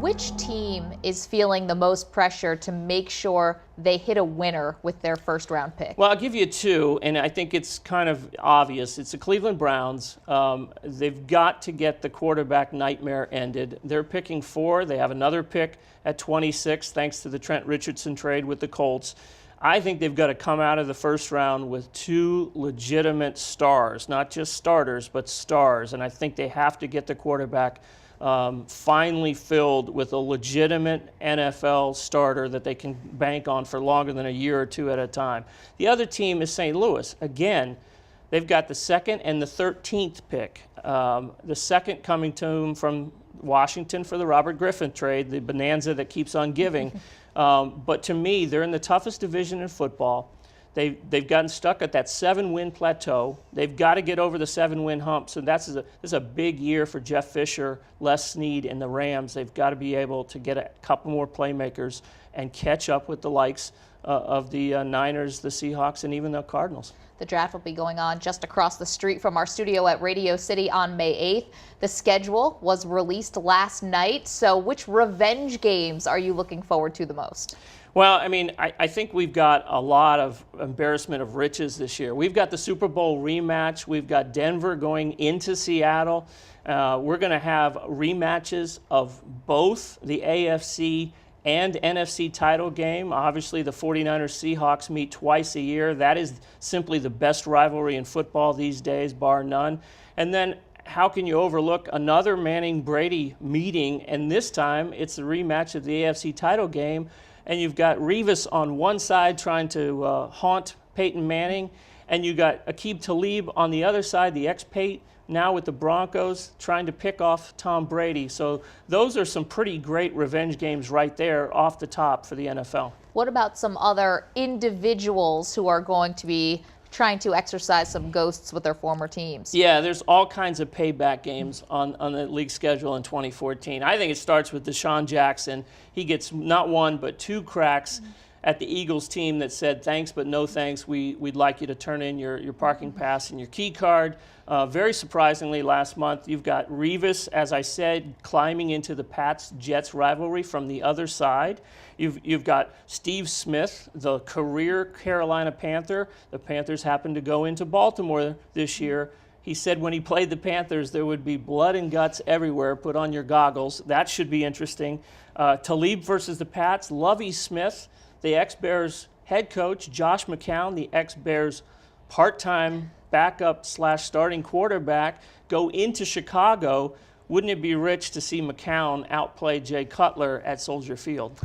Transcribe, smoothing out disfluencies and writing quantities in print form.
Which team is feeling the most pressure to make sure they hit a winner with their first round pick? Well, I'll give you two, and I think it's kind of obvious. It's the Cleveland Browns. They've got to get the quarterback nightmare ended. They're picking 4. They have another pick at 26, thanks to the Trent Richardson trade with the Colts. I think they've got to come out of the first round with 2 legitimate stars, not just starters, but stars. And I think they have to get the quarterback finally filled with a legitimate NFL starter that they can bank on for longer than a year or 2 at a time. The other team is St. Louis. Again, they've got the 2nd and the 13th pick. The 2nd coming to them from Washington for the Robert Griffin trade, the bonanza that keeps on giving. But to me, they're in the toughest division in football. They've gotten stuck at that 7-win plateau. They've got to get over the 7-win hump. So this is a big year for Jeff Fisher, Les Snead, and the Rams. They've got to be able to get a couple more playmakers and catch up with the likes of the Niners, the Seahawks, and even the Cardinals. The draft will be going on just across the street from our studio at Radio City on May 8th. The schedule was released last night. So which revenge games are you looking forward to the most? Well, I mean, I think we've got a lot of embarrassment of riches this year. We've got the Super Bowl rematch. We've got Denver going into Seattle. We're going to have rematches of both the AFC and NFC title game. Obviously, the 49ers Seahawks meet twice a year. That is simply the best rivalry in football these days, bar none. And then how can you overlook another Manning-Brady meeting? And this time, it's the rematch of the AFC title game. And you've got Revis on one side trying to haunt Peyton Manning, and you got Aqib Talib on the other side, the ex-Pate, now with the Broncos, trying to pick off Tom Brady. So those are some pretty great revenge games right there off the top for the NFL. What about some other individuals who are going to be trying to exercise some ghosts with their former teams? Yeah, there's all kinds of payback games on the league schedule in 2014. I think it starts with Deshaun Jackson. He gets not 1 but 2 cracks at the Eagles team that said, thanks but no thanks, we'd like you to turn in your parking pass and your key card. Very surprisingly, last month, you've got Revis, as I said, climbing into the Pats-Jets rivalry from the other side. You've got Steve Smith, the career Carolina Panther. The Panthers happened to go into Baltimore this year. He said when he played the Panthers, there would be blood and guts everywhere. Put on your goggles. That should be interesting. Talib versus the Pats. Lovie Smith, the ex-Bears head coach. Josh McCown, the ex-Bears part-time backup / starting quarterback, go into Chicago. Wouldn't it be rich to see McCown outplay Jay Cutler at Soldier Field?